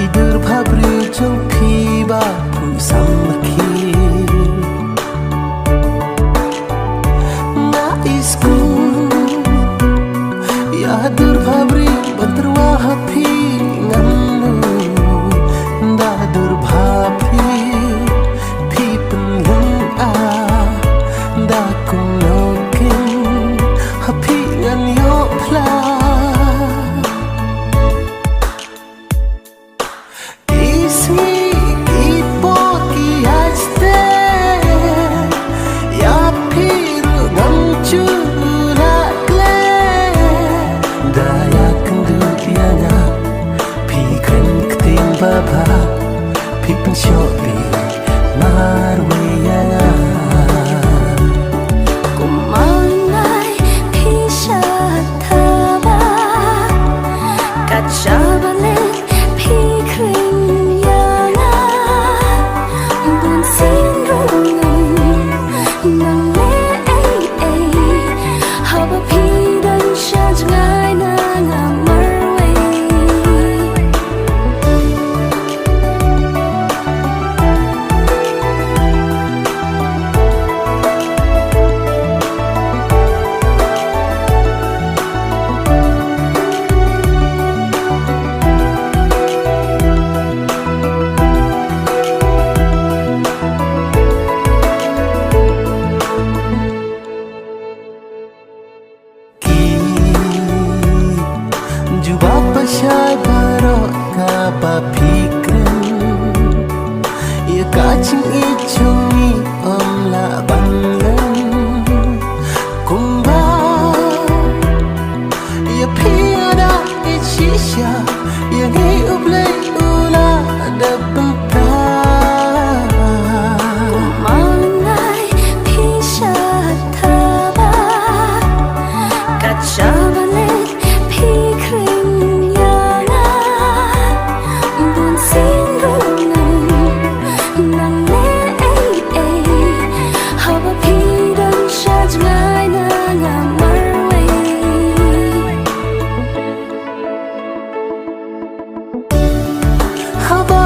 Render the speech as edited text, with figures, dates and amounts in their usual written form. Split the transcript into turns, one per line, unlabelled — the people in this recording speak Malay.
idur pabri jong phiba phu samaki na isku ya dur pabri banterwa happy nganu da dur pabri phi penlung a da kung nokin happy ngan yo pla Baba, people show me marwayana.
Kumanay pisha thaba, kachabalik pikring yana, bunsin rungan nang le haba pidan shajngai nang amarway.
JUBAB BASHAI barok ka ba fikren ya kaching ichungi om la bangan kumba ya piada ichisha ya ngi uble ula da bempa
Kumanay pisha thaba, kachabalik pikring yana, bunsin rungan nang le haba pidan shajngai nang amarway.
haba